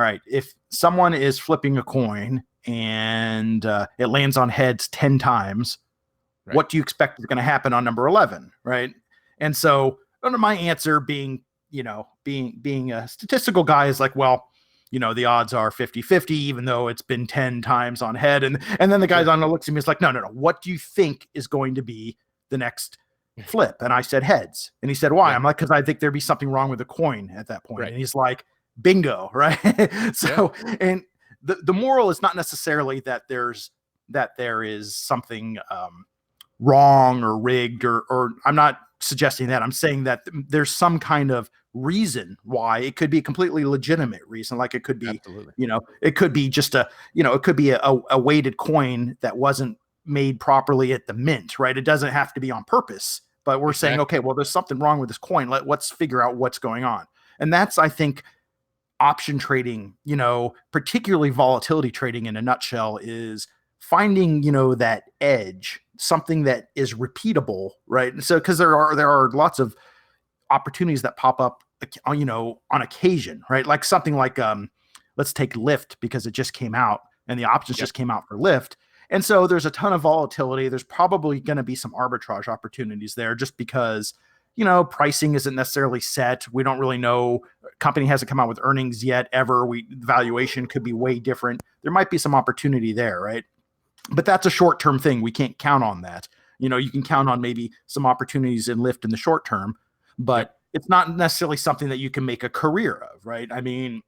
all right, if someone is flipping a coin and it lands on heads 10 times, Right. what do you expect is going to happen on number 11, right? And so under my answer being a statistical guy is like, well, the odds are 50-50, even though it's been 10 times on head. And then the guy's on the looks at me, is like, no. What do you think is going to be the next flip? And I said heads. And he said, why? Yeah. I'm like, because I think there'd be something wrong with the coin at that point. Right. And he's like, bingo, right? So, and the moral is not necessarily that there is something wrong or rigged, or I'm not suggesting that. I'm saying that there's some kind of reason why. It could be a completely legitimate reason. Like it could be, Absolutely. it could be just it could be a weighted coin that wasn't made properly at the mint, right? It doesn't have to be on purpose, but we're saying, okay, well, there's something wrong with this coin. Let's figure out what's going on. And that's, I think, option trading, particularly volatility trading in a nutshell, is finding, that edge, something that is repeatable, right? And so, because there are lots of opportunities that pop up, on occasion, right? Like something like, let's take Lyft, because it just came out and the options just came out for Lyft. And so there's a ton of volatility. There's probably going to be some arbitrage opportunities there just because, pricing isn't necessarily set. We don't really know. Company hasn't come out with earnings yet ever. Valuation could be way different. There might be some opportunity there, right? But that's a short-term thing. We can't count on that. You can count on maybe some opportunities in Lyft in the short term, but it's not necessarily something that you can make a career of, right? I mean,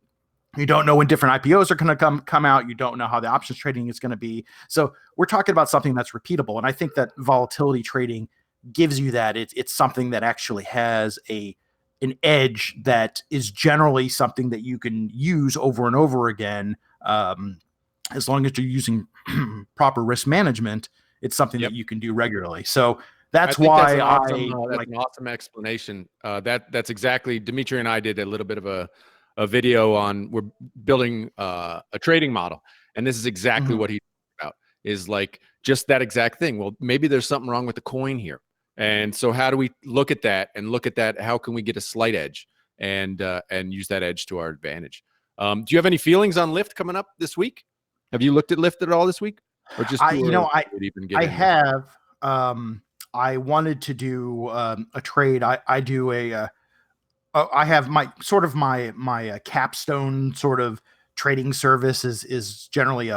you don't know when different IPOs are going to come out. You don't know how the options trading is going to be. So we're talking about something that's repeatable. And I think that volatility trading gives you that. It's something that actually has an edge that is generally something that you can use over and over again. As long as you're using proper risk management, it's something that you can do regularly. So that's why that's an awesome explanation. That's exactly, Dimitri and I did a little bit of a video on, we're building a trading model. And this is exactly what he's about, is like just that exact thing. Well, maybe there's something wrong with the coin here. And so how do we look at that? How can we get a slight edge and use that edge to our advantage? Do you have any feelings on Lyft coming up this week? Have you looked at Lyft at all this week? Or just I have. I wanted to do a trade. I have my capstone sort of trading service is generally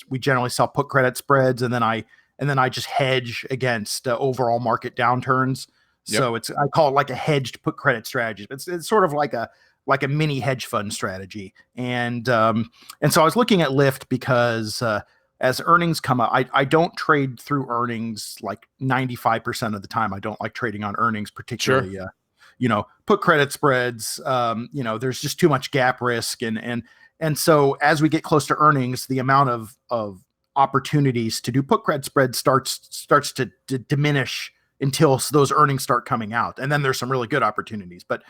we generally sell put credit spreads, and then I just hedge against overall market downturns. So I call it like a hedged put credit strategy. It's sort of like a mini hedge fund strategy. And so I was looking at Lyft because as earnings come up, I don't trade through earnings like 95% of the time. I don't like trading on earnings, particularly, put credit spreads. There's just too much gap risk. And so as we get close to earnings, the amount of opportunities to do put credit spread starts to diminish until those earnings start coming out. And then there's some really good opportunities, but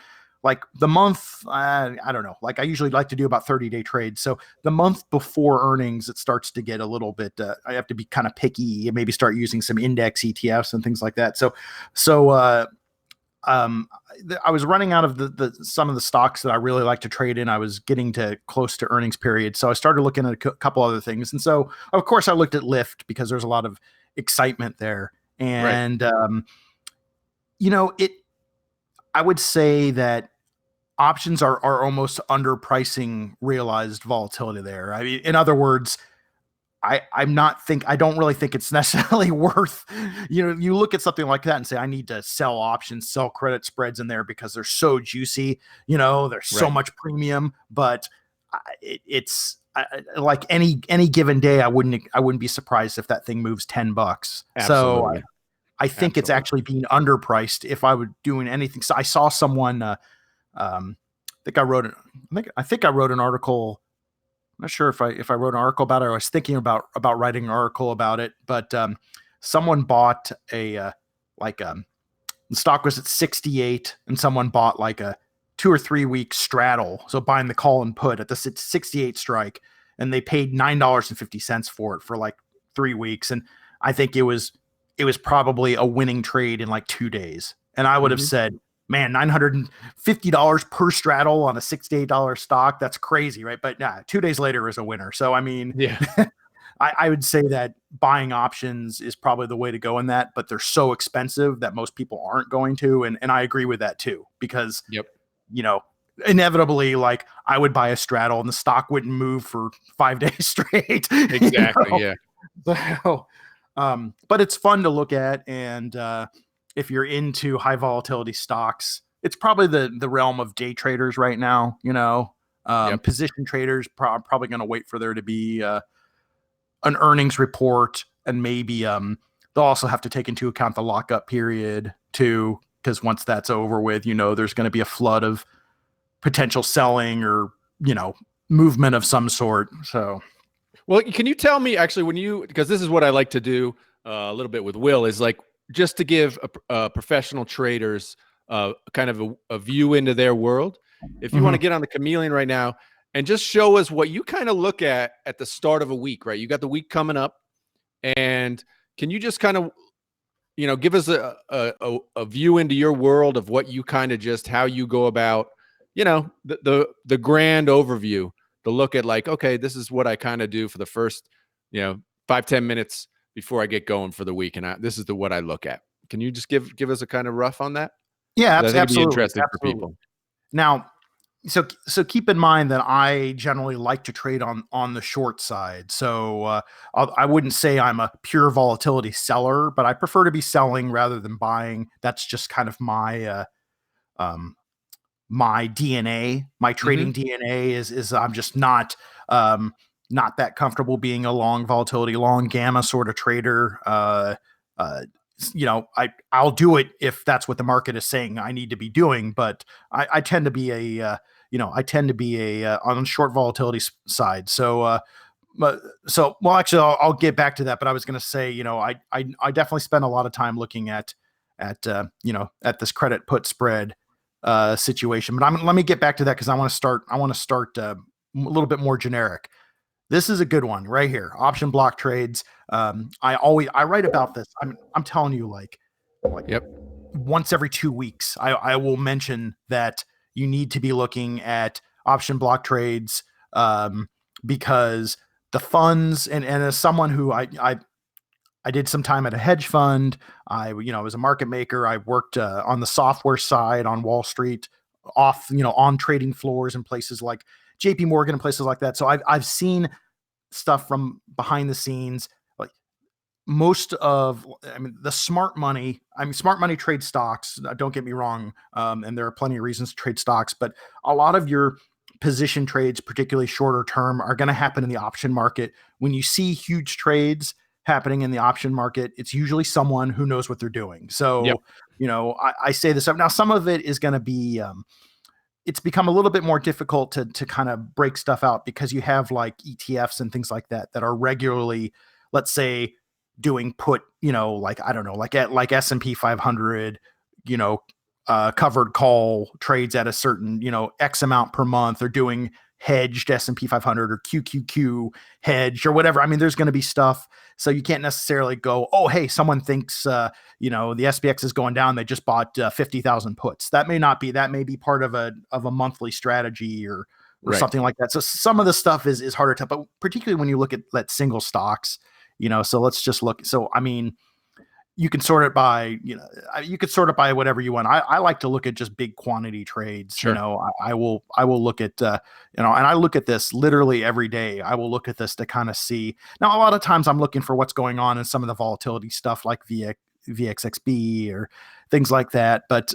like the month, I don't know, like I usually like to do about 30-day trades. So the month before earnings, it starts to get a little bit, I have to be kind of picky and maybe start using some index ETFs and things like that. So I was running out of some of the stocks that I really like to trade in. I was getting to close to earnings period. So I started looking at a couple other things. And so of course I looked at Lyft because there's a lot of excitement there. And, I would say that options are almost underpricing realized volatility there. I mean, in other words, I don't really think it's necessarily worth, you look at something like that and say, I need to sell options, sell credit spreads in there because they're so juicy, there's so much premium, but it's like any given day, I wouldn't be surprised if that thing moves $10. Absolutely. So I think it's actually being underpriced if I were doing anything. So I saw someone, I think I wrote an article. I'm not sure if I wrote an article about it. Or I was thinking about writing an article about it, but someone bought the stock was at 68, and someone bought like a 2 or 3 week straddle. So buying the call and put at the 68 strike, and they paid $9.50 for it for like 3 weeks. And I think it was probably a winning trade in like 2 days. And I would have said, man, $950 per straddle on a $6 to $8 stock. That's crazy, right? But yeah, 2 days later is a winner. So, I mean, Yeah. I would say that buying options is probably the way to go in that, but they're so expensive that most people aren't going to. And I agree with that too, because, Yep. you know, inevitably, like I would buy a straddle and the stock wouldn't move for 5 days straight. Exactly. You know? Yeah. So, but it's fun to look at. And if you're into high volatility stocks, it's probably the realm of day traders right now, you know. Yep. Position traders probably going to wait for there to be an earnings report, and maybe they'll also have to take into account the lockup period too, because once that's over with, you know, there's going to be a flood of potential selling or, you know, movement of some sort. So, well, can you tell me actually because this is what I like to do a little bit with Will, is like just to give professional traders kind of a view into their world. If you want to get on the Chameleon right now and just show us what you kind of look at the start of a week, right? You got the week coming up, and can you just kind of, you know, give us a view into your world of what you kind of just, how you go about, you know, the grand overview, to look at like, okay, this is what I kind of do for the first, you know, 5-10 minutes before I get going for the week. And this is what I look at. Can you just give us a kind of rough on that? yeah, I think it'd be absolutely. interesting for people. Now, so keep in mind that I generally like to trade on the short side. So I wouldn't say I'm a pure volatility seller, but I prefer to be selling rather than buying. That's just kind of my my DNA. My trading DNA is I'm just not that comfortable being a long volatility, long gamma sort of trader. You know, I'll do it if that's what the market is saying I need to be doing, but I tend to be I tend to be on short volatility side. So, well, actually, I'll get back to that. But I was going to say, you know, I definitely spend a lot of time looking at at this credit put spread situation. But let me get back to that because I want to start a little bit more generic. This is a good one right here. Option block trades. I write about this. I'm telling you, like Yep. once every 2 weeks, I will mention that you need to be looking at option block trades, because the funds, and as someone who I did some time at a hedge fund, I was a market maker. I worked on the software side on Wall Street, on trading floors and places like JP Morgan and places like that. So I've seen stuff from behind the scenes. Like the smart money, smart money trades stocks. Don't get me wrong. And there are plenty of reasons to trade stocks, but a lot of your position trades, particularly shorter term, are going to happen in the option market. When you see huge trades happening in the option market, it's usually someone who knows what they're doing. So, I say this up now. Some of it is going to be, it's become a little bit more difficult to kind of break stuff out because you have like ETFs and things like that are regularly, let's say, doing put, like, I don't know, like S&P 500, covered call trades at a certain, X amount per month. They're doing hedged S&P 500 or QQQ hedged or whatever. I mean, there's going to be stuff. So you can't necessarily go, oh, hey, someone thinks, the SPX is going down. They just bought 50,000 puts. That may be part of a monthly strategy or Right. something like that. So some of the stuff is harder to, but particularly when you look at single stocks, so let's just look. So, I mean, you can sort it by, whatever you want. I like to look at just big quantity trades. Sure. I will look at, and I look at this literally every day. I will look at this to kind of see. Now, a lot of times I'm looking for what's going on in some of the volatility stuff like VXXB or things like that. But,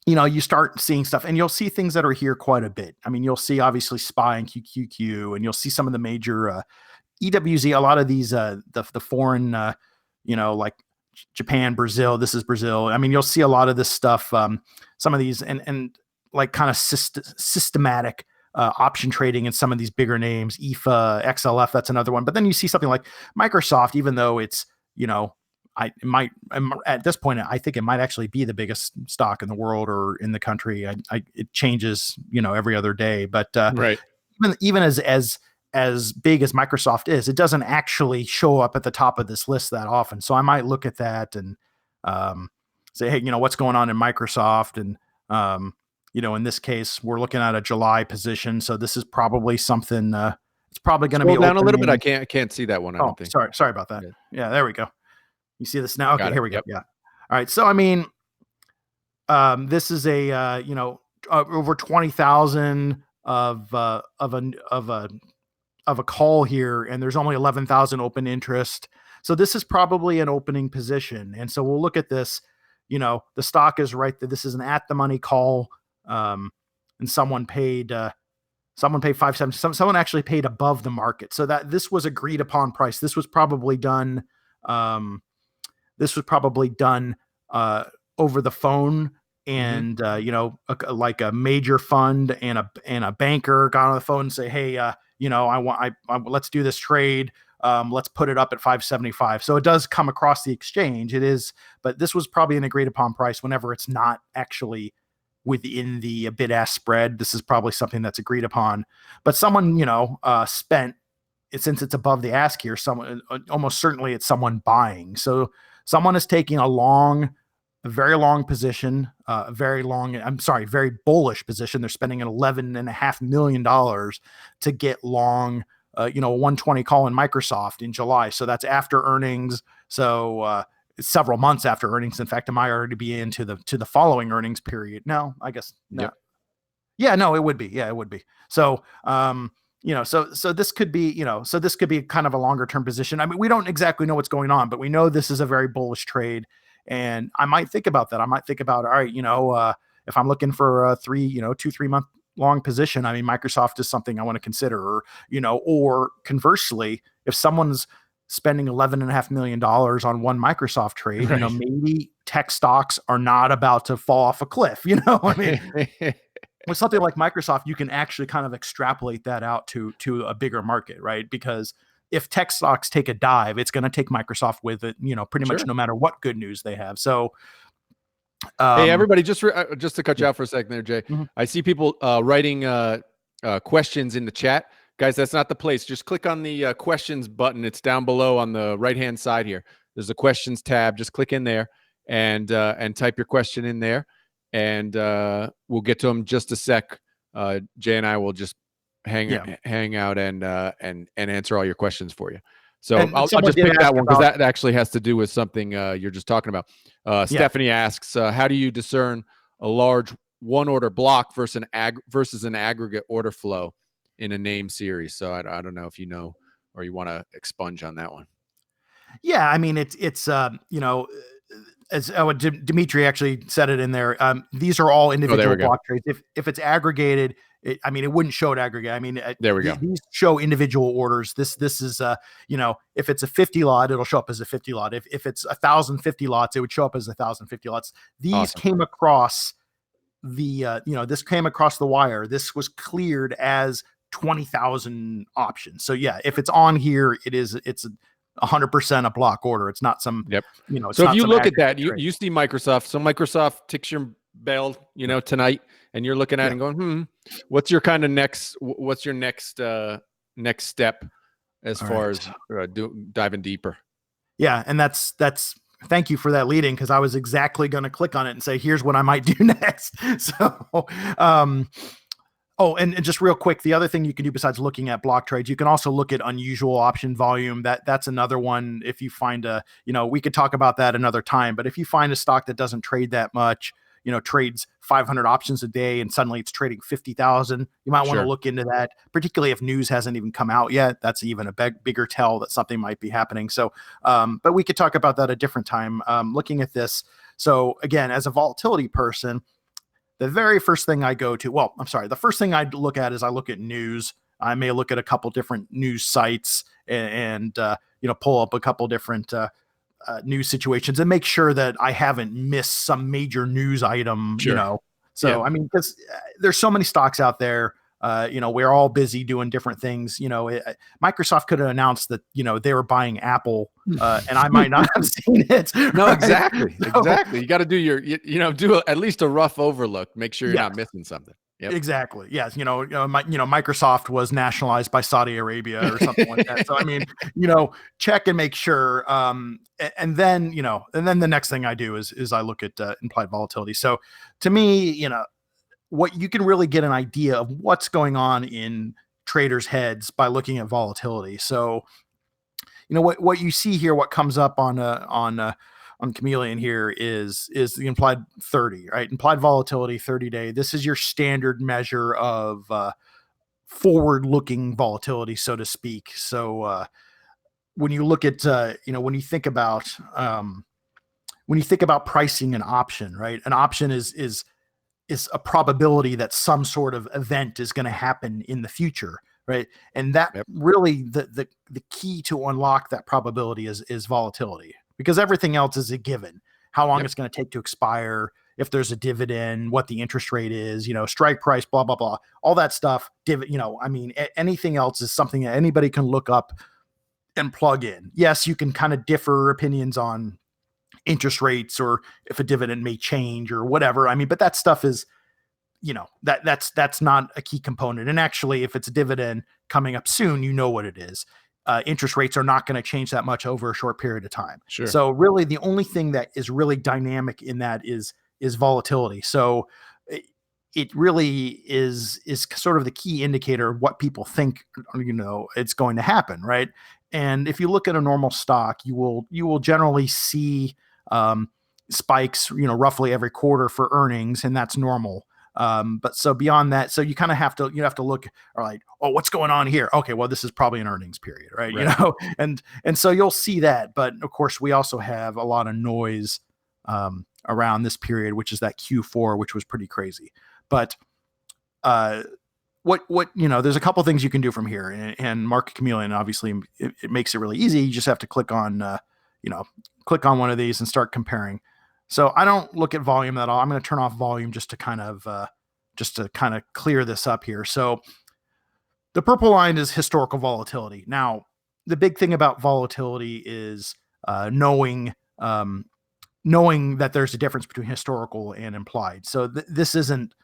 you start seeing stuff and you'll see things that are here quite a bit. I mean, you'll see obviously SPY and QQQ, and you'll see some of the major, EWZ, a lot of these, the foreign, like Japan, Brazil, this is Brazil. I mean, you'll see a lot of this stuff, some of these and like kind of systematic option trading in some of these bigger names, IFA, XLF, that's another one. But then you see something like Microsoft, even though it's, at this point, I think it might actually be the biggest stock in the world or in the country. It changes, every other day. But right. even as big as Microsoft is, it doesn't actually show up at the top of this list that often. So I might look at that and say, hey, what's going on in Microsoft? And, in this case, we're looking at a July position. So this is probably something, it's probably going to be Scroll down a little bit. I opening. can't see that one. I Oh, don't think. sorry about that. Yeah, there we go. You see this now? Okay, here we go. Yep. Yeah. All right. So, this is a, over 20,000 of a call here, and there's only 11,000 open interest. So this is probably an opening position. And so we'll look at this, the stock is right there. This is an at the money call. And someone paid 570. Someone actually paid above the market. So that this was agreed upon price. This was probably done. Over the phone. And, like a major fund and a banker got on the phone and say, hey, let's do this trade. Let's put it up at 575. So it does come across the exchange. It is, but this was probably an agreed upon price whenever it's not actually within the bid-ask spread. This is probably something that's agreed upon, but someone, spent it, since it's above the ask here, someone, almost certainly it's someone buying. So someone is taking a very long position, very bullish position. They're spending $11.5 million to get long, a 120 call in Microsoft in July. So that's after earnings. So several months after earnings. In fact, it might already be into the following earnings period. No, I guess no. Yep. Yeah, no, it would be. Yeah, it would be. So, so this could be, so this could be kind of a longer term position. I mean, we don't exactly know what's going on, but we know this is a very bullish trade. And I might think about that. I might think about, all right, if I'm looking for a 2-3 month long position, I mean, Microsoft is something I want to consider, or conversely, if someone's spending $11.5 million on one Microsoft trade, right. Maybe tech stocks are not about to fall off a cliff. I mean, with something like Microsoft, you can actually kind of extrapolate that out to a bigger market, right? Because if tech stocks take a dive, it's going to take Microsoft with it, pretty much no matter what good news they have. So, hey, everybody, just to cut you out for a second there, Jay. Mm-hmm. I see people writing questions in the chat. Guys, that's not the place. Just click on the questions button. It's down below on the right-hand side here. There's a questions tab. Just click in there and type your question in there, and we'll get to them in just a sec. Jay and I will just hang out and answer all your questions for you. So I'll just pick that one because that actually has to do with something you're just talking about. Stephanie asks, how do you discern a large one order block versus an aggregate order flow in a name series? So I don't know if you know or you want to expunge on that one. Yeah, I mean it's as Dimitri actually said it in there. These are all individual block trades. If it's aggregated, it wouldn't show it aggregate. I mean, there we go. These show individual orders. This is if it's a 50 lot, it'll show up as a 50 lot. If it's 1,050 lots, it would show up as 1,050 lots. These came across this came across the wire. This was cleared as 20,000 options. So yeah, if it's on here, it's 100% a block order. It's not some, so if you look at that, you see Microsoft. So Microsoft ticks your bell, tonight, and you're looking at it and going, what's your kind of next step as far as diving deeper? Yeah. And that's, thank you for that leading, because I was exactly going to click on it and say, here's what I might do next. So, and just real quick, the other thing you can do besides looking at block trades, you can also look at unusual option volume. That's another one. If you find we could talk about that another time, but if you find a stock that doesn't trade that much, trades 500 options a day and suddenly it's trading 50,000, you might want to look into that, particularly if news hasn't even come out yet. That's even a bigger tell that something might be happening. So, but we could talk about that a different time, looking at this. So again, as a volatility person, the very first thing I go to, the first thing I look at is I look at news. I may look at a couple different news sites and pull up a couple different news situations and make sure that I haven't missed some major news item, So, I mean, because there's so many stocks out there, we're all busy doing different things. Microsoft could have announced that, they were buying Apple and I might not have seen it. No, exactly. You got to do do at least a rough overlook. Make sure you're not missing something. Yep. Exactly. Yes. Microsoft was nationalized by Saudi Arabia or something like that. So, I mean, check and make sure. And then the next thing I do is I look at implied volatility. So to me, what you can really get an idea of what's going on in traders' heads by looking at volatility. So, what you see here, what comes up on Chameleon here is the implied 30, right? Implied volatility 30-day. This is your standard measure of forward-looking volatility, so to speak. So when you look at when you think about pricing an option, right? An option is a probability that some sort of event is going to happen in the future, right? And that really the key to unlock that probability is volatility, because everything else is a given. How long it's going to take to expire, if there's a dividend, what the interest rate is, strike price, blah blah blah, all that stuff. Anything else is something that anybody can look up and plug in. Yes, you can kind of differ opinions on interest rates or if a dividend may change or whatever. But that stuff is, that's not a key component. And actually, if it's a dividend coming up soon, what it is. Interest rates are not going to change that much over a short period of time. Sure. So really, the only thing that is really dynamic in that is volatility. So it really is sort of the key indicator of what people think it's going to happen, right? And if you look at a normal stock, you will generally see spikes, roughly every quarter for earnings, and that's normal. But so beyond that, so you kind of have to look, all right, what's going on here? Okay, well, this is probably an earnings period, right? And so you'll see that. But of course, we also have a lot of noise around this period, which is that Q4, which was pretty crazy. But there's a couple things you can do from here, and Market Chameleon, obviously, it makes it really easy. You just have to click on one of these and start comparing. So I don't look at volume at all. I'm going to turn off volume just to kind of clear this up here. So the purple line is historical volatility. Now, the big thing about volatility is knowing that there's a difference between historical and implied. So this isn't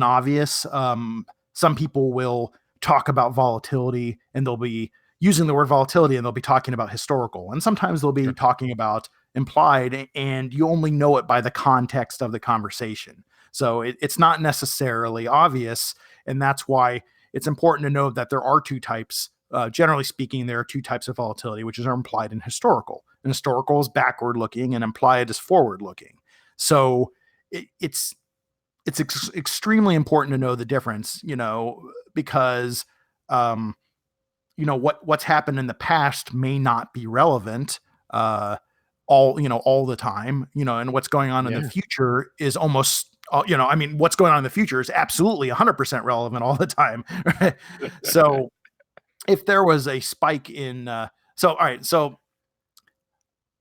obvious. Some people will talk about volatility and they'll be using the word volatility and they'll be talking about historical. And sometimes they'll be talking about implied, and you only know it by the context of the conversation. So it's not necessarily obvious. And that's why it's important to know that there are two types. Generally speaking, there are two types of volatility, which is implied and historical. And historical is backward looking and implied is forward looking. So it's extremely important to know the difference, because what's happened in the past may not be relevant all the time, and what's going on in the future is almost what's going on in the future is absolutely 100% relevant all the time. Right? So if there was a spike in all right, so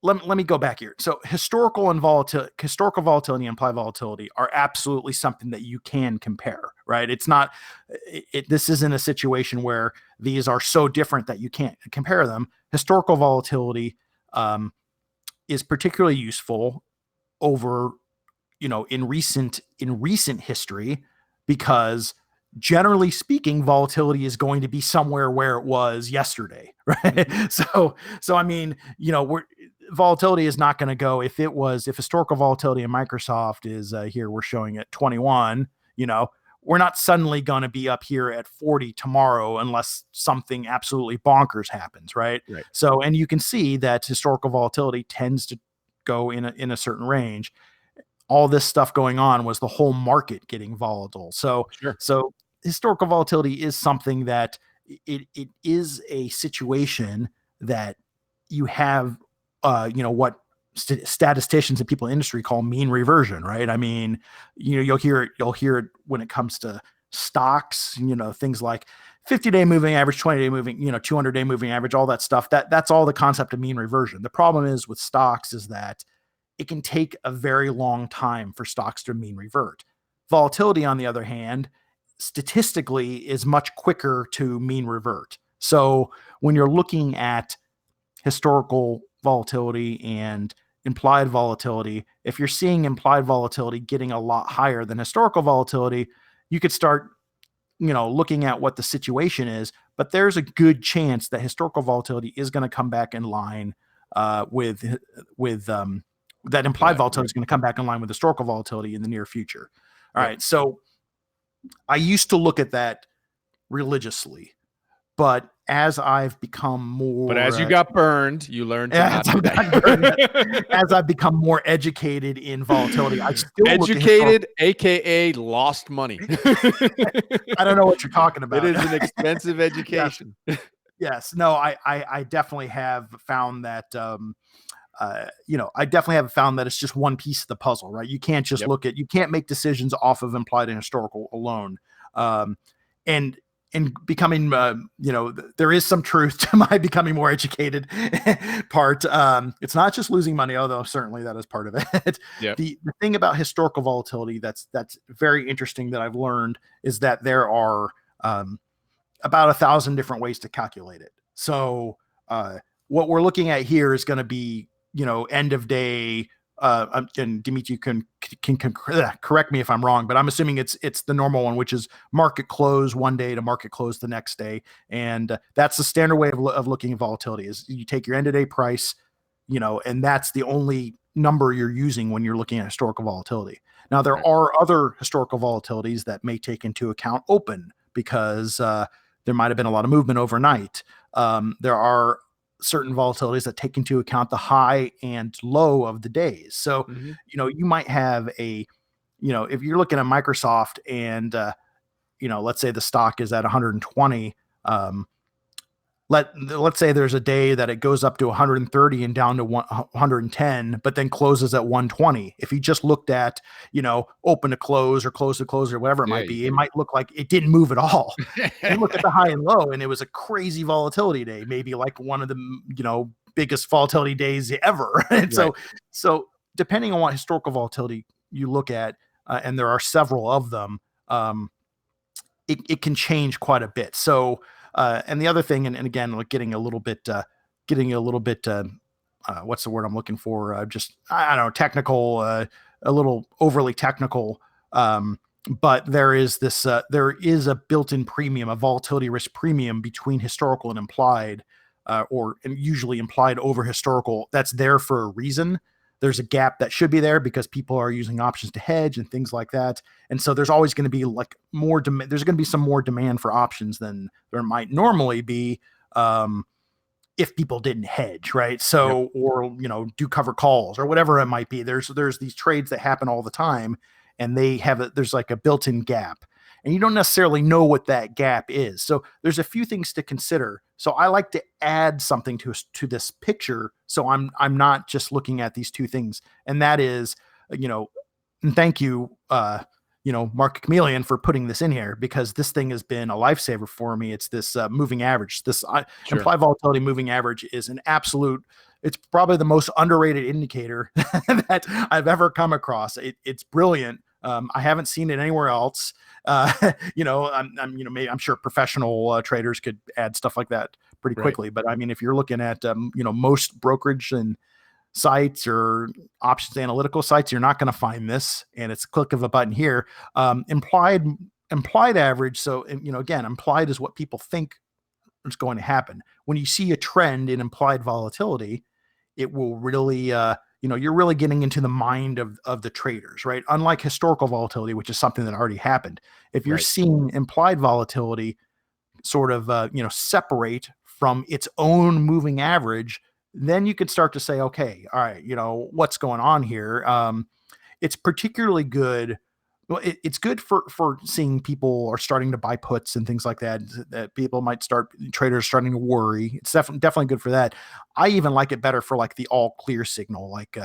let me go back here. So historical volatility and implied volatility are absolutely something that you can compare, right? It's not, this isn't a situation where these are so different that you can't compare them. Historical volatility is particularly useful over, in recent history, because generally speaking, volatility is going to be somewhere where it was yesterday, right? So volatility is not going to go, if historical volatility in Microsoft is here, we're showing at 21, we're not suddenly going to be up here at 40 tomorrow unless something absolutely bonkers happens, right? So, and you can see that historical volatility tends to go in a certain range. All this stuff going on was the whole market getting volatile. So historical volatility is something that it is a situation that you have, what statisticians and people in the industry call mean reversion, right? You'll hear it when it comes to stocks, things like 50-day moving average, 20-day moving, 200-day moving average, all that stuff. That's all the concept of mean reversion. The problem is with stocks is that it can take a very long time for stocks to mean revert. Volatility, on the other hand, statistically is much quicker to mean revert. So when you're looking at historical volatility and implied volatility, if you're seeing implied volatility getting a lot higher than historical volatility, you could start, looking at what the situation is, but there's a good chance that historical volatility is going to come back in line with that implied volatility is going to come back in line with historical volatility in the near future. All right. So I used to look at that religiously, but as I've become more, but as you got burned, you learned to not do that. As I've become more educated in volatility, I still educated, aka lost money. I don't know what you're talking about. It is an expensive education. Yes. No, I definitely have found that, I definitely have found that it's just one piece of the puzzle, right? You can't just you can't make decisions off of implied and historical alone. And becoming, there is some truth to my becoming more educated part. It's not just losing money, although certainly that is part of it. The thing about historical volatility that's very interesting that I've learned is that there are about 1,000 different ways to calculate it. So what we're looking at here is going to be, end of day. And Dimitri can correct me if I'm wrong, but I'm assuming it's the normal one, which is market close one day to market close the next day. And that's the standard way of looking at volatility is you take your end of day price, and that's the only number you're using when you're looking at historical volatility. Now, there are other historical volatilities that may take into account open because there might have been a lot of movement overnight. There are certain volatilities that take into account the high and low of the days. So, you might have if you're looking at Microsoft and, let's say the stock is at 120, let's say there's a day that it goes up to 130 and down to 110, but then closes at 120. If you just looked at, open to close or close to close or whatever it might be, it might look like it didn't move at all. You look at the high and low and it was a crazy volatility day, maybe like one of the, biggest volatility days ever. And so depending on what historical volatility you look at, and there are several of them, it can change quite a bit. So, and the other thing, and again, like getting a little bit, what's the word I'm looking for? I don't know, technical, a little overly technical. But there is a built-in premium, a volatility risk premium between historical and implied, and usually implied over historical. That's there for a reason. There's a gap that should be there because people are using options to hedge and things like that. And so there's always going to be like more demand. There's going to be some more demand for options than there might normally be if people didn't hedge, right? So, or, do cover calls or whatever it might be. There's these trades that happen all the time and there's like a built-in gap. And you don't necessarily know what that gap is. So there's a few things to consider. So I like to add something to this picture. So I'm not just looking at these two things. And that is, and thank you, MarketChameleon for putting this in here because this thing has been a lifesaver for me. It's this moving average. This implied volatility moving average is it's probably the most underrated indicator that I've ever come across. It's brilliant. I haven't seen it anywhere else. I'm sure professional traders could add stuff like that pretty quickly. But I mean, if you're looking at, most brokerage and sites or options analytical sites, you're not going to find this. And it's a click of a button here. Implied average. So, again, implied is what people think is going to happen. When you see a trend in implied volatility, it will really, you're really getting into the mind of the traders, right? Unlike historical volatility, which is something that already happened. If you're seeing implied volatility sort of, separate from its own moving average, then you could start to say, okay, all right, what's going on here? It's particularly good. Well, it's good for seeing people are starting to buy puts and things like that. That people might traders starting to worry. It's definitely good for that. I even like it better for like the all clear signal, like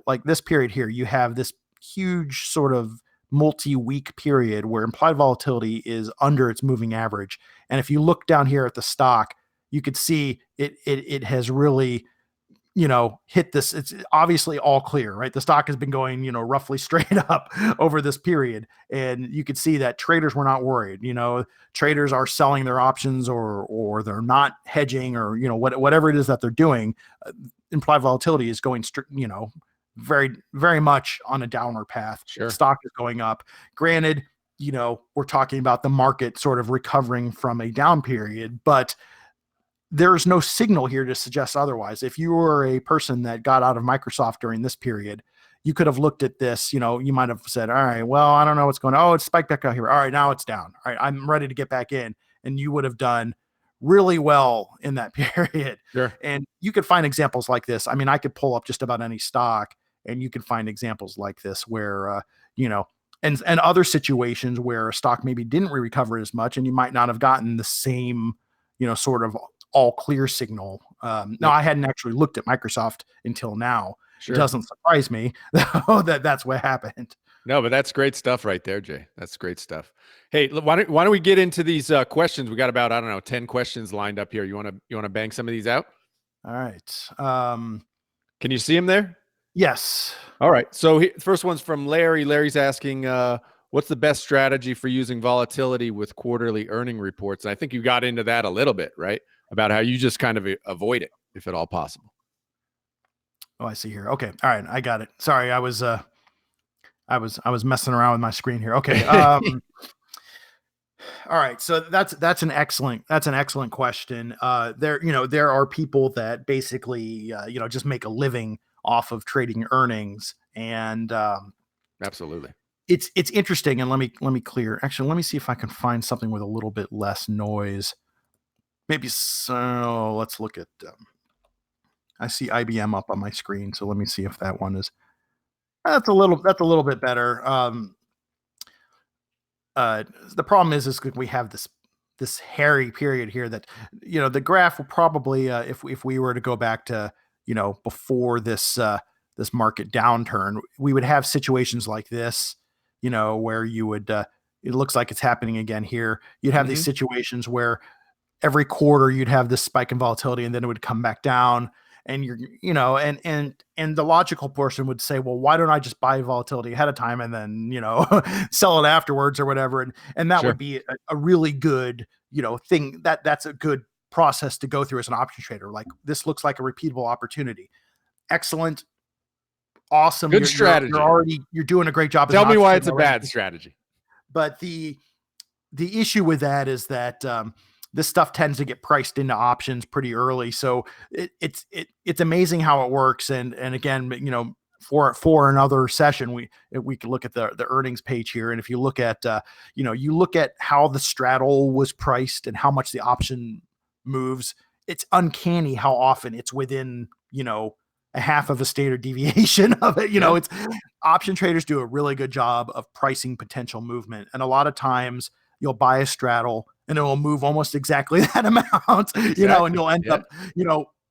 like this period here. You have this huge sort of multi-week period where implied volatility is under its moving average, and if you look down here at the stock, you could see it has really hit this. It's obviously all clear, right? The stock has been going, roughly straight up over this period. And you could see that traders were not worried. Traders are selling their options or they're not hedging or, whatever it is that they're doing. Implied volatility is going very, very much on a downward path. Sure. Stock is going up. Granted, we're talking about the market sort of recovering from a down period, but there's no signal here to suggest otherwise. If you were a person that got out of Microsoft during this period, you could have looked at this, you might have said, all right, well, I don't know what's going on. Oh, it's spiked back out here. All right, now it's down. All right, I'm ready to get back in. And you would have done really well in that period. Sure. And you could find examples like this. I mean, I could pull up just about any stock and you could find examples like this where, and other situations where a stock maybe didn't recover as much and you might not have gotten the same, sort of all clear signal. Now I hadn't actually looked at Microsoft until now. Sure. It doesn't surprise me that's what happened. No, but that's great stuff right there, Jay. That's great stuff. Hey, why don't we get into these questions? We got about, 10 questions lined up here. You want to bang some of these out? All right. Can you see them there? Yes. All right. So first one's from Larry. Larry's asking, what's the best strategy for using volatility with quarterly earning reports? And I think you got into that a little bit, right? About how you just kind of avoid it if at all possible. Oh, I see here. Okay. All right. I got it. Sorry. I was messing around with my screen here. Okay. All right. So that's an excellent question. There are people that basically, just make a living off of trading earnings, and absolutely. It's interesting. And let me see if I can find something with a little bit less noise. Maybe so. Let's look at, I see IBM up on my screen. So let me see if that one is, that's a little bit better. The problem is we have this hairy period here that, the graph will probably, if we were to go back to, before this market downturn, we would have situations like this, where you would, it looks like it's happening again here. You'd have these situations where every quarter you'd have this spike in volatility and then it would come back down, and and the logical person would say, well, why don't I just buy volatility ahead of time and then, sell it afterwards or whatever. And that would be a really good, thing that's a good process to go through as an option trader. Like, this looks like a repeatable opportunity. Excellent. Awesome. Good strategy. You're doing a great job. Tell me why it's a bad strategy. But the issue with that is that, this stuff tends to get priced into options pretty early. So it's amazing how it works. And again, for another session, we could look at the earnings page here. And if you look at, you look at how the straddle was priced and how much the option moves, it's uncanny how often it's within, a half of a standard deviation of it. It's option traders do a really good job of pricing potential movement. And a lot of times you'll buy a straddle and it will move almost exactly that amount, and you'll end up,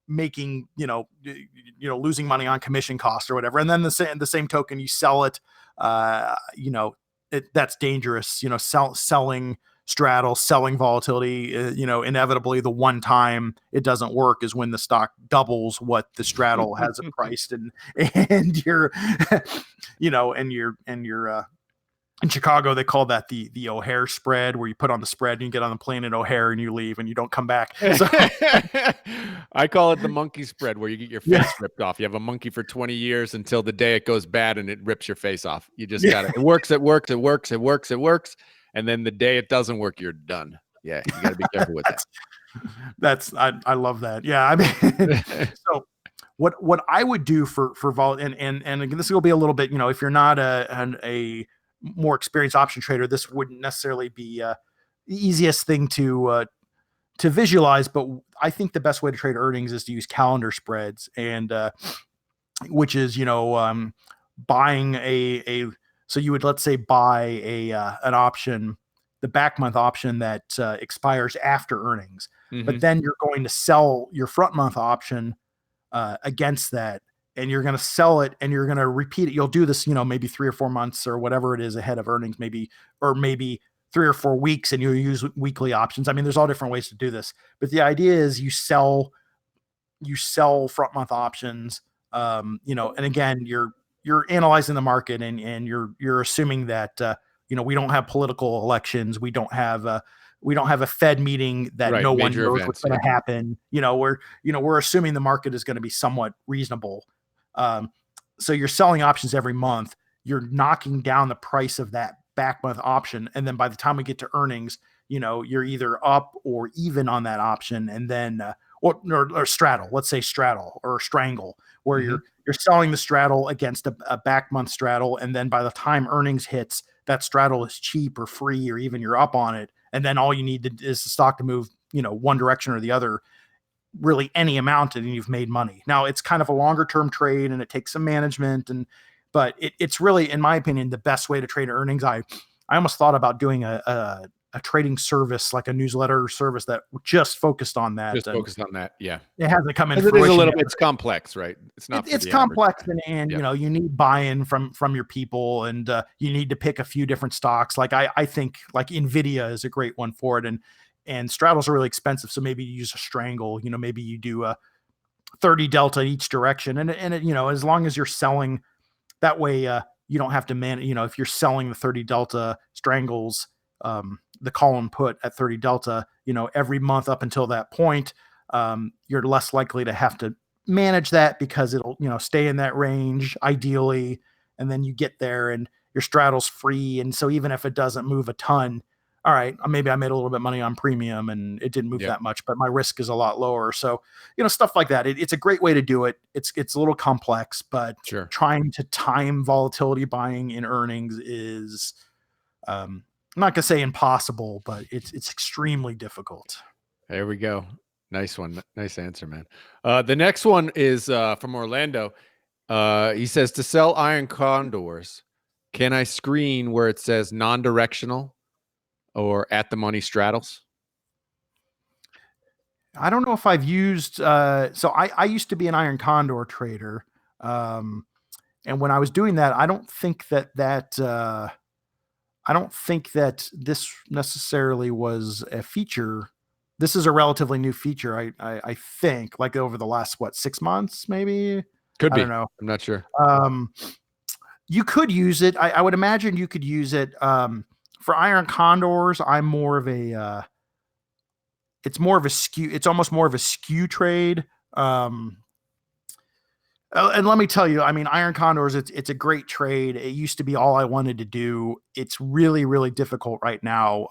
making, losing money on commission costs or whatever. And then the same token, you sell it, that's dangerous, selling straddle, selling volatility, inevitably the one time it doesn't work is when the stock doubles what the straddle has it priced, and you're, in Chicago, they call that the O'Hare spread, where you put on the spread and you get on the plane at O'Hare and you leave and you don't come back. So, I call it the monkey spread, where you get your face ripped off. You have a monkey for 20 years until the day it goes bad and it rips your face off. You just got it. It works. And then the day it doesn't work, you're done. Yeah. You got to be careful with that. I love that. Yeah. I mean, so what I would do for vol, and again, this will be a little bit, if you're not a more experienced option trader, this wouldn't necessarily be the easiest thing to visualize, but I think the best way to trade earnings is to use calendar spreads, and which is, buying so you would, let's say, buy an option, the back month option that expires after earnings, but then you're going to sell your front month option against that. And you're going to sell it and you're going to repeat it. You'll do this, maybe 3 or 4 months or whatever it is ahead of earnings, maybe 3 or 4 weeks, and you'll use weekly options. I mean, there's all different ways to do this, but the idea is you sell front month options, and again, you're analyzing the market, and you're assuming that, we don't have political elections. We don't have a Fed meeting that no one knows what's going to happen. We're assuming the market is going to be somewhat reasonable. So you're selling options every month. You're knocking down the price of that back month option. And then by the time we get to earnings, you're either up or even on that option. And then, or straddle, let's say straddle or strangle, where you're selling the straddle against a back month straddle. And then by the time earnings hits, that straddle is cheap or free, or even you're up on it. And then all you need is the stock to move, one direction or the other, really any amount, and you've made money. Now it's kind of a longer term trade and it takes some management, but it's really, in my opinion, the best way to trade earnings. I almost thought about doing a trading service, like a newsletter service that just focused on that. Yeah. It hasn't come in. It is a little bit, it's complex, right? It's not, it's complex, and you need buy-in from your people, and you need to pick a few different stocks. Like I think like Nvidia is a great one for it. And straddles are really expensive. So maybe you use a strangle, maybe you do a 30 delta each direction. And as long as you're selling that way, you don't have to if you're selling the 30 delta strangles, the call and put at 30 delta, every month up until that point, you're less likely to have to manage that, because it'll, stay in that range ideally. And then you get there and your straddle's free. And so even if it doesn't move a ton, all right, maybe I made a little bit of money on premium and it didn't move that much, but my risk is a lot lower. So, stuff like that. It's a great way to do it. It's a little complex, but trying to time volatility buying in earnings is, I'm not gonna say impossible, but it's extremely difficult. There we go. Nice one. Nice answer, man. The next one is from Orlando. He says, to sell iron condors, can I screen where it says non-directional or at the money straddles? I don't know if I've used, so I used to be an iron condor trader. And when I was doing that, I don't think that this necessarily was a feature. This is a relatively new feature. I think, like, over the last, 6 months, maybe. Could be. I don't know. I'm not sure. You could use it. I would imagine you could use it. For iron condors, I'm more of a, it's almost more of a skew trade. And let me tell you, I mean, iron condors, it's a great trade. It used to be all I wanted to do. It's really, really difficult right now.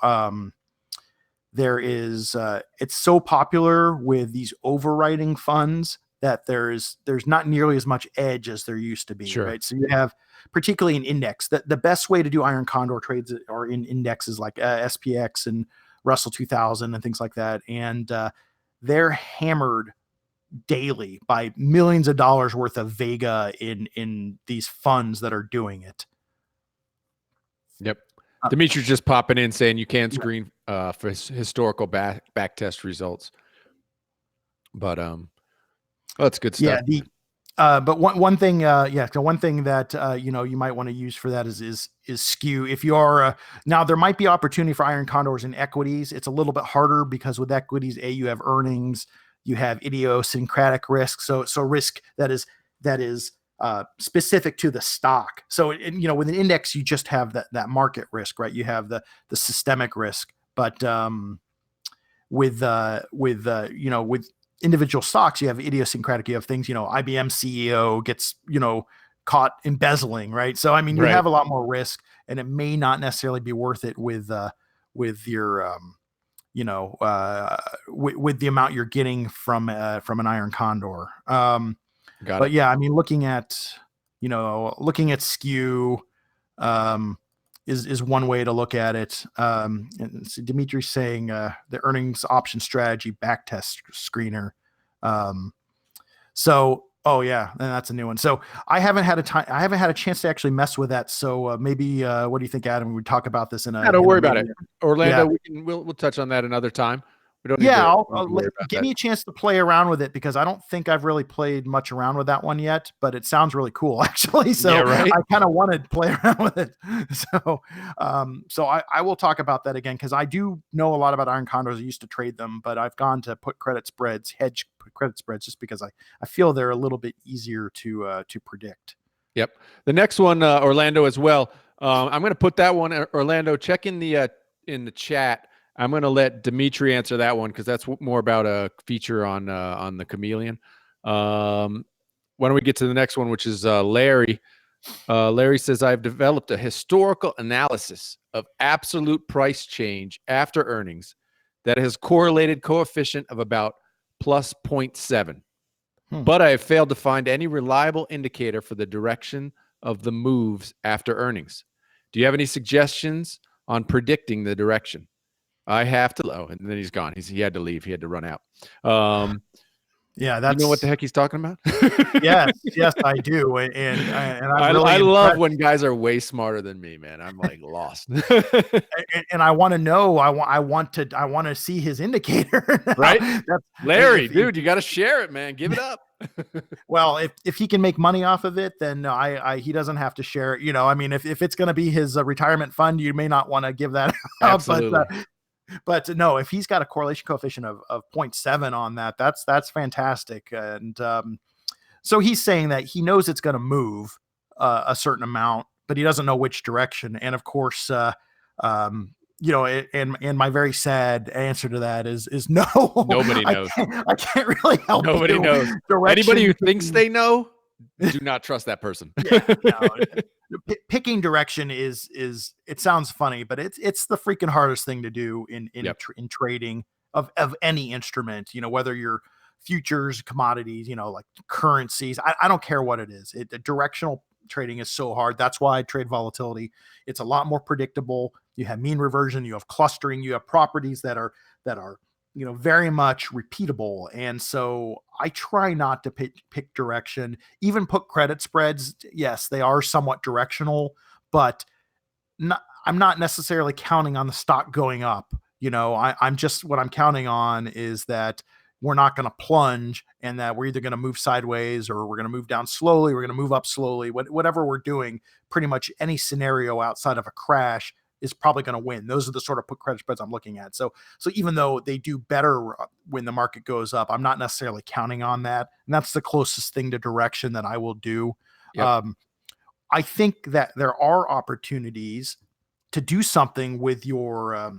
It's so popular with these overwriting funds that there's not nearly as much edge as there used to be. Right. So you have, particularly in index, the best way to do iron condor trades are in indexes like SPX and Russell 2000 and things like that. And they're hammered daily by millions of dollars worth of Vega in these funds that are doing it. Yep. Dimitri's just popping in saying you can screen for historical back test results. But that's good stuff. But one thing, so one thing that you might want to use for that is skew. If you are now, there might be opportunity for iron condors in equities. It's a little bit harder because with equities, you have earnings, you have idiosyncratic risk, so risk that is specific to the stock. So with an index, you just have that market risk, right? You have the systemic risk, but with individual stocks, you have idiosyncratic. You have things, IBM CEO gets, caught embezzling, right? So, I mean, you have a lot more risk, and it may not necessarily be worth it with your, with the amount you're getting from an iron condor. But yeah, I mean, looking at skew, is one way to look at it. And so Dimitri's saying the earnings option strategy backtest screener. Oh yeah, and that's a new one. So I haven't had a chance to actually mess with that. So maybe what do you think, Adam? We talk about this in a. Don't worry about it, Orlando. Yeah. We'll touch on that another time. We don't. Give me a chance to play around with it, because I don't think I've really played much around with that one yet. But it sounds really cool, actually. So I kind of want to play around with it. So I will talk about that again, because I do know a lot about iron condors. I used to trade them, but I've gone to put credit spreads, hedge credit spreads, just because I feel they're a little bit easier to predict. Yep. The next one, Orlando, as well. I'm going to put that one, Orlando. Check in the chat. I'm going to let Dimitri answer that one, because that's more about a feature on the Chameleon. Why don't we get to the next one, which is Larry. Larry says, I've developed a historical analysis of absolute price change after earnings that has correlated coefficient of about plus 0.7. But I have failed to find any reliable indicator for the direction of the moves after earnings. Do you have any suggestions on predicting the direction? I have to. Oh, and then he's gone. He had to leave. He had to run out. Yeah, you know what the heck he's talking about? yes, I do, and I'm really I love impressed. when guys are way smarter than me, man. I'm like lost. And I want to know. I want to see his indicator. Right, That's, Larry, dude, you got to share it, man. Give it up. Well, if he can make money off of it, then he doesn't have to share it. You know, I mean, if it's going to be his retirement fund, you may not want to give that out. Absolutely. But no, if he's got a correlation coefficient of 0.7 on that, that's fantastic. And so he's saying that he knows it's going to move a certain amount, but he doesn't know which direction. And of course, and my very sad answer to that is no. Nobody knows. I can't really help. Nobody knows. Anybody who thinks they know, do not trust that person. Picking direction is it sounds funny, but it's the freaking hardest thing to do in trading of any instrument. You know, whether you're futures, commodities, like currencies. I don't care what it is. Directional trading is so hard. That's why I trade volatility. It's a lot more predictable. You have mean reversion, you have clustering, you have properties that are very much repeatable. And so I try not to pick direction, even put credit spreads. Yes, they are somewhat directional, but I'm not necessarily counting on the stock going up. I'm just, what I'm counting on is that we're not going to plunge, and that we're either going to move sideways or we're going to move down slowly. We're going to move up slowly. Whatever we're doing, pretty much any scenario outside of a crash is probably going to win. Those are the sort of put credit spreads I'm looking at. So even though they do better when the market goes up, I'm not necessarily counting on that. And that's the closest thing to direction that I will do. Yep. I think that there are opportunities to do something with your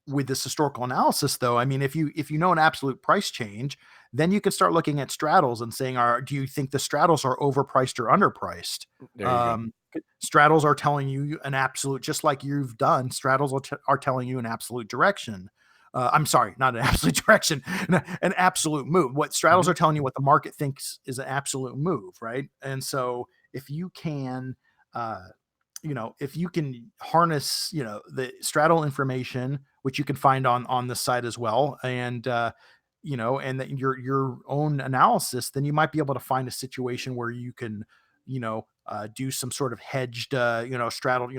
with this historical analysis, though. I mean, if you know an absolute price change, then you can start looking at straddles and saying, do you think the straddles are overpriced or underpriced? There you go. Straddles are telling you an absolute, just like you've done. Straddles are telling you an absolute direction. I'm sorry, not an absolute direction, an absolute move. What straddles are telling you what the market thinks is an absolute move, right? And so if you can, if you can harness, the straddle information, which you can find on the site as well, and and that your own analysis, then you might be able to find a situation where you can, do some sort of hedged, straddle,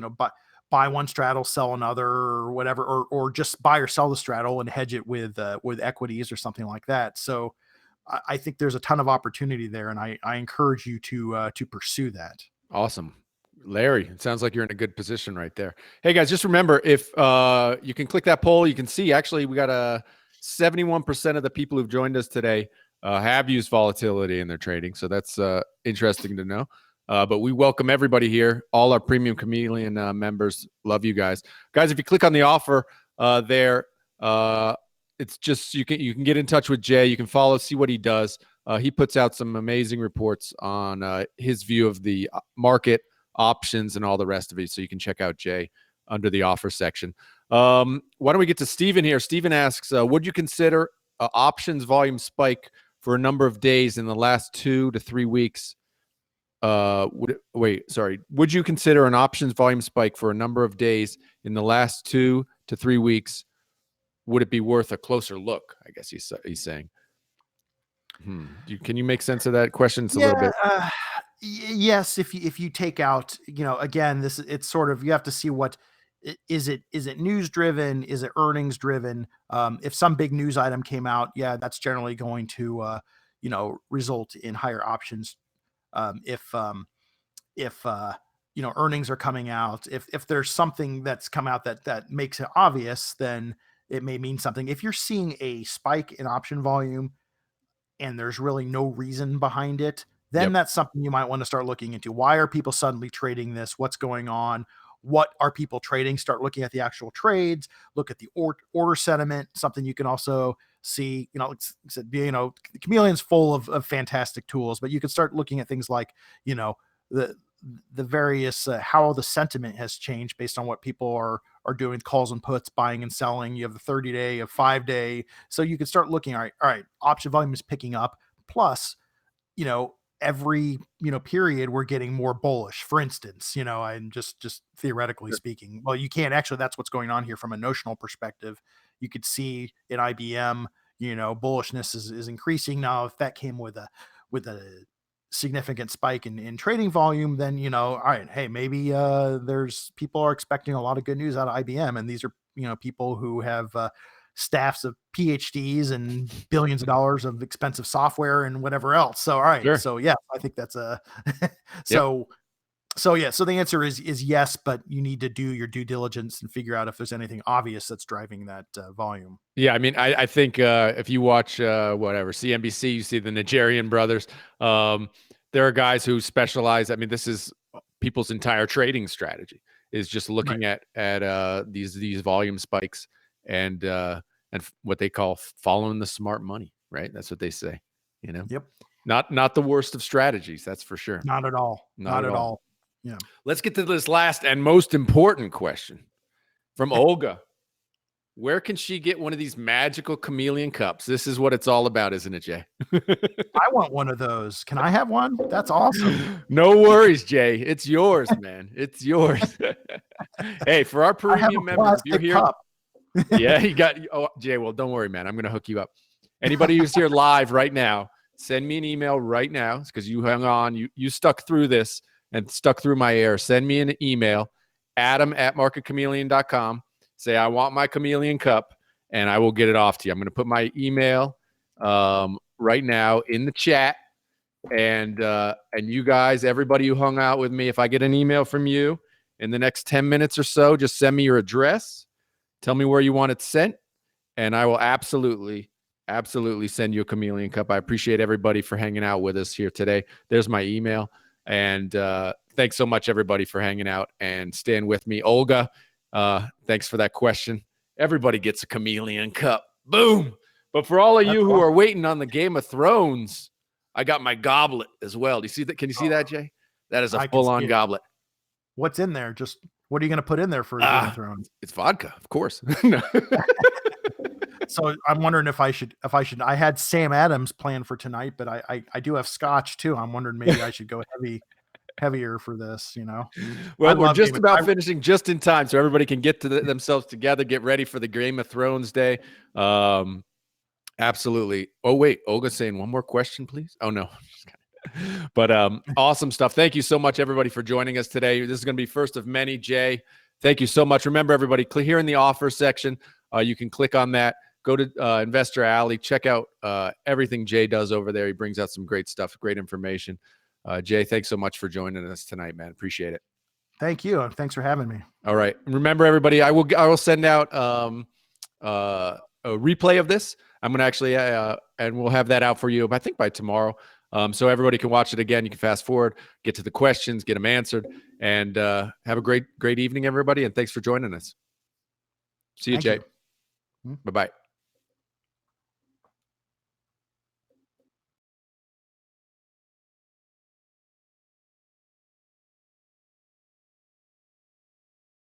buy one straddle, sell another, or whatever, or just buy or sell the straddle and hedge it with equities or something like that. So I think there's a ton of opportunity there, and I encourage you to pursue that. Awesome. Larry, it sounds like you're in a good position right there. Hey guys, just remember, if you can click that poll, you can see actually we got 71% of the people who've joined us today have used volatility in their trading. So that's interesting to know. But we welcome everybody here, all our premium Chameleon members. Love you guys. Guys, if you click on the offer there, it's just you can get in touch with Jay. You can follow, see what he does. He puts out some amazing reports on his view of the market, options, and all the rest of it. So you can check out Jay under the offer section. Why don't we get to Steven here? Steven asks, would you consider options volume spike for a number of days in the last 2 to 3 weeks? Would you consider an options volume spike for a number of days in the last 2 to 3 weeks? Would it be worth a closer look? I guess he's saying. Can you make sense of that question? It's a little bit. Yes, if you take out, again, it's sort of, you have to see what is it news driven? Is it earnings driven? If some big news item came out, that's generally going to result in higher options. If earnings are coming out, if there's something that's come out that makes it obvious, then it may mean something. If you're seeing a spike in option volume and there's really no reason behind it, then that's something you might want to start looking into. Why are people suddenly trading this? What's going on? What are people trading? Start looking at the actual trades, look at the order sentiment, something you can also see. The Chameleon's full of fantastic tools, but you can start looking at things like, the the various how the sentiment has changed based on what people are doing, calls and puts, buying and selling. You have the 30-day, a 5-day, so you can start looking. All right, option volume is picking up. Plus, every period we're getting more bullish. For instance, I'm just theoretically speaking. Well, you can't actually. That's what's going on here from a notional perspective. You could see in IBM, bullishness is increasing now. If that came with a significant spike in trading volume, then all right, hey, maybe there's people are expecting a lot of good news out of IBM, and these are people who have staffs of PhDs and billions of dollars of expensive software and whatever else. So all right, Sure. so yeah, I think that's a Yep. so yeah, so the answer is yes, but you need to do your due diligence and figure out if there's anything obvious that's driving that volume. Yeah, I mean, I think if you watch whatever CNBC, you see the Nigerian brothers. There are guys who specialize. I mean, this is people's entire trading strategy is just looking at these volume spikes and what they call following the smart money. Right? That's what they say. Yep. Not the worst of strategies. That's for sure. Not at all. Not at all. Yeah. Let's get to this last and most important question from Olga. Where can she get one of these magical chameleon cups? This is what it's all about, isn't it, Jay? I want one of those. Can I have one? That's awesome. No worries, Jay. It's yours, man. It's yours. Hey, for our premium members, if you're here, cup. Yeah, you got. Oh, Jay. Well, don't worry, man. I'm going to hook you up. Anybody who's here live right now, send me an email right now because you hung on. You stuck through this and stuck through my air. Send me an email, Adam@MarketChameleon.com. Say, I want my chameleon cup, and I will get it off to you. I'm going to put my email right now in the chat. And you guys, everybody who hung out with me, if I get an email from you in the next 10 minutes or so, just send me your address. Tell me where you want it sent, and I will absolutely send you a chameleon cup. I appreciate everybody for hanging out with us here today. There's my email. And thanks so much, everybody, for hanging out and staying with me. Olga, thanks for that question. Everybody gets a chameleon cup. Boom. But for all of you who are waiting on the Game of Thrones, I got my goblet as well. Do you see that? Can you see that, Jay? That is a full-on goblet. What's in there? Just what are you going to put in there for Game of Thrones? It's vodka, of course. So I'm wondering if I should. I had Sam Adams planned for tonight, but I do have scotch too. I'm wondering maybe I should go heavier for this. Well, we're just about finishing just in time, so everybody can get to themselves together, get ready for the Game of Thrones day. Absolutely. Oh wait, Olga's saying one more question, please. Oh no. But awesome stuff. Thank you so much, everybody, for joining us today. This is going to be first of many. Jay, thank you so much. Remember, everybody, here in the offer section, you can click on that. Go to Investor Alley. Check out everything Jay does over there. He brings out some great stuff, great information. Jay, thanks so much for joining us tonight, man. Appreciate it. Thank you. Thanks for having me. All right. Remember, everybody, I will send out a replay of this. I'm going to actually, and we'll have that out for you, I think, by tomorrow. So everybody can watch it again. You can fast forward, get to the questions, get them answered, and have a great evening, everybody. And thanks for joining us. See you, Jay. Bye-bye.